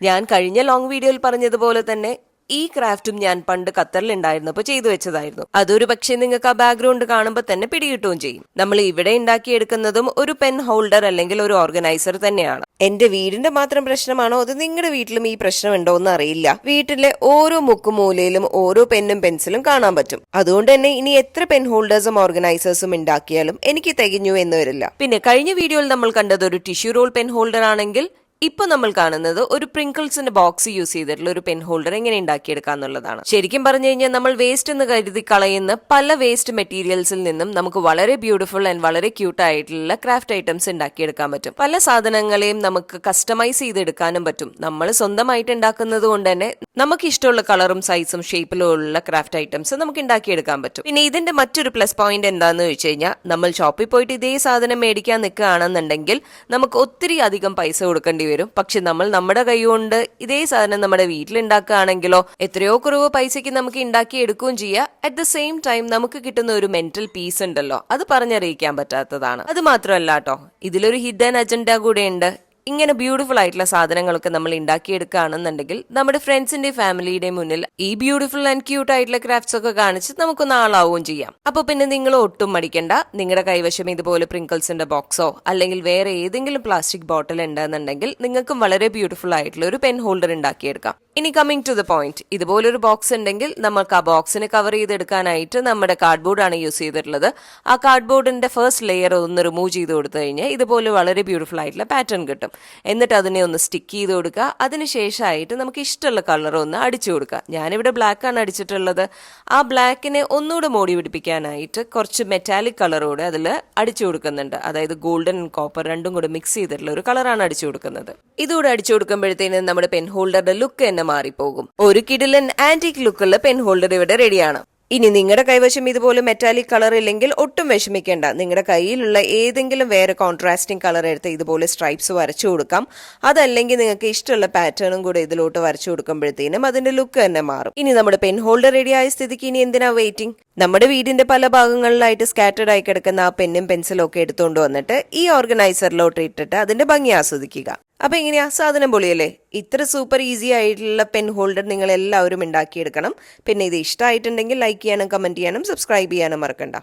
ഞാൻ കഴിഞ്ഞ ലോങ് വീഡിയോയിൽ പറഞ്ഞതുപോലെ തന്നെ ഈ ക്രാഫ്റ്റും ഞാൻ പണ്ട് ഖത്തറിൽ ഉണ്ടായിരുന്നപ്പോൾ ചെയ്തു വെച്ചതായിരുന്നു. അതൊരു പക്ഷേ നിങ്ങൾക്ക് ആ ബാക്ക്ഗ്രൗണ്ട് കാണുമ്പോൾ തന്നെ പിടികിട്ടുകയും ചെയ്യും. നമ്മൾ ഇവിടെ ഉണ്ടാക്കിയെടുക്കുന്നതും ഒരു പെൻ ഹോൾഡർ അല്ലെങ്കിൽ ഒരു ഓർഗനൈസർ തന്നെയാണ്. എന്റെ വീടിന്റെ മാത്രം പ്രശ്നമാണോ അത് നിങ്ങളുടെ വീട്ടിലും ഈ പ്രശ്നം ഉണ്ടോ എന്ന് അറിയില്ല. വീട്ടിലെ ഓരോ മുക്കുമൂലയിലും ഓരോ പെന്നും പെൻസിലും കാണാൻ പറ്റും. അതുകൊണ്ട് തന്നെ ഇനി എത്ര പെൻ ഹോൾഡേഴ്സും ഓർഗനൈസേഴ്സും ഉണ്ടാക്കിയാലും എനിക്ക് തികഞ്ഞു എന്ന് വരില്ല. പിന്നെ കഴിഞ്ഞ വീഡിയോയിൽ നമ്മൾ കണ്ടത് ഒരു ടിഷ്യൂ റോൾ പെൻ ഹോൾഡർ ആണെങ്കിൽ ഇപ്പൊ നമ്മൾ കാണുന്നത് ഒരു പ്രിങ്കിൾസിന്റെ ബോക്സ് യൂസ് ചെയ്തിട്ടുള്ള ഒരു പെൻ ഹോൾഡർ എങ്ങനെ ഉണ്ടാക്കിയെടുക്കുക എന്നുള്ളതാണ്. ശരിക്കും പറഞ്ഞു കഴിഞ്ഞാൽ നമ്മൾ വേസ്റ്റ് എന്ന് കരുതി കളയുന്ന പല വേസ്റ്റ് മെറ്റീരിയൽസിൽ നിന്നും നമുക്ക് വളരെ ബ്യൂട്ടിഫുൾ ആൻഡ് വളരെ ക്യൂട്ട് ആയിട്ടുള്ള ക്രാഫ്റ്റ് ഐറ്റംസ് ഉണ്ടാക്കിയെടുക്കാൻ പറ്റും. പല സാധനങ്ങളെയും നമുക്ക് കസ്റ്റമൈസ് ചെയ്തെടുക്കാനും പറ്റും. നമ്മൾ സ്വന്തമായിട്ട് ഉണ്ടാക്കുന്നത് കൊണ്ട് തന്നെ നമുക്ക് ഇഷ്ടമുള്ള കളറും സൈസും ഷേപ്പിലും ഉള്ള ക്രാഫ്റ്റ് ഐറ്റംസ് നമുക്ക് ഉണ്ടാക്കിയെടുക്കാൻ പറ്റും. പിന്നെ ഇതിന്റെ മറ്റൊരു പ്ലസ് പോയിന്റ് എന്താണെന്ന് വെച്ച് കഴിഞ്ഞാൽ നമ്മൾ ഷോപ്പിൽ പോയിട്ട് ഇതേ സാധനം മേടിക്കാൻ നിൽക്കുകയാണെന്നുണ്ടെങ്കിൽ നമുക്ക് ഒത്തിരി അധികം പൈസ കൊടുക്കേണ്ടി വരും. പക്ഷെ നമ്മൾ നമ്മുടെ കൈ കൊണ്ട് ഇതേ സാധനം നമ്മുടെ വീട്ടിൽ ഉണ്ടാക്കുകയാണെങ്കിലോ എത്രയോ കുറവ് പൈസയ്ക്ക് നമുക്ക് ഉണ്ടാക്കി എടുക്കുകയും ചെയ്യാം. അറ്റ് ദ സെയിം ടൈം നമുക്ക് കിട്ടുന്ന ഒരു മെന്റൽ പീസ് ഉണ്ടല്ലോ, അത് പറഞ്ഞറിയിക്കാൻ പറ്റാത്തതാണ്. അത് മാത്രമല്ല കേട്ടോ, ഇതിലൊരു ഹിഡൻ അജണ്ട കൂടെ ഉണ്ട്. ഇങ്ങനെ ബ്യൂട്ടിഫുൾ ആയിട്ടുള്ള സാധനങ്ങളൊക്കെ നമ്മൾ ഉണ്ടാക്കിയെടുക്കുകയാണെന്നുണ്ടെങ്കിൽ നമ്മുടെ ഫ്രണ്ട്സിന്റെ ഫാമിലിയുടെ മുന്നിൽ ഈ ബ്യൂട്ടിഫുൾ ആൻഡ് ക്യൂട്ട് ആയിട്ടുള്ള ക്രാഫ്റ്റ്സ് ഒക്കെ കാണിച്ച് നമുക്കൊന്ന് ആളാവുകയും ചെയ്യാം. അപ്പൊ പിന്നെ നിങ്ങൾ ഒട്ടും മടിക്കണ്ട. നിങ്ങളുടെ കൈവശം ഇതുപോലെ പ്രിങ്കിൾസിന്റെ ബോക്സോ അല്ലെങ്കിൽ വേറെ ഏതെങ്കിലും പ്ലാസ്റ്റിക് ബോട്ടിൽ ഉണ്ടെന്നുണ്ടെങ്കിൽ നിങ്ങൾക്കും വളരെ ബ്യൂട്ടിഫുൾ ആയിട്ടുള്ള ഒരു പെൻ ഹോൾഡർ ഉണ്ടാക്കിയെടുക്കാം. ഇനി കമ്മിങ് ടു ദ പോയിന്റ്, ഇതുപോലൊരു ബോക്സ് ഉണ്ടെങ്കിൽ നമുക്ക് ആ ബോക്സിനെ കവർ ചെയ്തെടുക്കാനായിട്ട് നമ്മുടെ കാർഡ്ബോർഡ് ആണ് യൂസ് ചെയ്തിട്ടുള്ളത്. ആ കാർഡ്ബോർഡിന്റെ ഫസ്റ്റ് ലെയർ ഒന്ന് റിമൂവ് ചെയ്ത് കൊടുത്തു കഴിഞ്ഞാൽ ഇതുപോലെ വളരെ ബ്യൂട്ടിഫുൾ ആയിട്ടുള്ള പാറ്റേൺ കിട്ടും. എന്നിട്ട് അതിനെ ഒന്ന് സ്റ്റിക്ക് ചെയ്ത് കൊടുക്കുക. അതിനുശേഷമായിട്ട് നമുക്ക് ഇഷ്ടമുള്ള കളർ ഒന്ന് അടിച്ചു കൊടുക്കുക. ഞാനിവിടെ ബ്ലാക്ക് ആണ് അടിച്ചിട്ടുള്ളത്. ആ ബ്ലാക്കിനെ ഒന്നുകൂടെ മോടി പിടിപ്പിക്കാനായിട്ട് കുറച്ച് മെറ്റാലിക് കളറോടെ അതിൽ അടിച്ചു കൊടുക്കുന്നുണ്ട്. അതായത് ഗോൾഡൻ ആൻഡ് കോപ്പർ രണ്ടും കൂടെ മിക്സ് ചെയ്തിട്ടുള്ള ഒരു കളറാണ് അടിച്ചു കൊടുക്കുന്നത്. ഇതുകൂടെ അടിച്ചു കൊടുക്കുമ്പോഴത്തേനും നമ്മുടെ പെൻ ഹോൾഡറുടെ ലുക്ക് തന്നെ മാറിപ്പോകും. ഒരു കിടിലൻ ആന്റിക് ലുക്കുള്ള പെൻ ഹോൾഡർ ഇവിടെ റെഡിയാണ്. ഇനി നിങ്ങളുടെ കൈവശം ഇതുപോലെ മെറ്റാലിക് കളർ ഇല്ലെങ്കിൽ ഒട്ടും വിഷമിക്കേണ്ട. നിങ്ങളുടെ കയ്യിലുള്ള ഏതെങ്കിലും വേറെ കോൺട്രാസ്റ്റിംഗ് കളർ എടുത്ത് ഇതുപോലെ സ്ട്രൈപ്സ് വരച്ചു കൊടുക്കാം. അതല്ലെങ്കിൽ നിങ്ങൾക്ക് ഇഷ്ടമുള്ള പാറ്റേണും കൂടെ ഇതിലോട്ട് വരച്ചു കൊടുക്കുമ്പോഴത്തേനും അതിന്റെ ലുക്ക് തന്നെ മാറും. ഇനി നമ്മുടെ പെൻ ഹോൾഡർ റെഡി ആയ സ്ഥിതിക്ക് ഇനി എന്തിനാ വെയിറ്റിംഗ്? നമ്മുടെ വീടിന്റെ പല ഭാഗങ്ങളിലായിട്ട് സ്കാറ്റേഡ് ആയി കിടക്കുന്ന ആ പെന്നും പെൻസിലും ഒക്കെ എടുത്തുകൊണ്ട് വന്നിട്ട് ഈ ഓർഗനൈസറിലോട്ട് ഇട്ടിട്ട് അതിന്റെ ഭംഗി ആസ്വദിക്കുക. അപ്പൊ എങ്ങനെയാ, സാധനം പൊളിയല്ലേ? ഇത്ര സൂപ്പർ ഈസി ആയിട്ടുള്ള പെൻ ഹോൾഡർ നിങ്ങൾ എല്ലാവരും ഉണ്ടാക്കിയെടുക്കണം. പിന്നെ ഇത് ഇഷ്ടമായിട്ടുണ്ടെങ്കിൽ ലൈക്ക് ചെയ്യാനും കമന്റ് ചെയ്യാനും സബ്സ്ക്രൈബ് ചെയ്യാനും മറക്കണ്ട.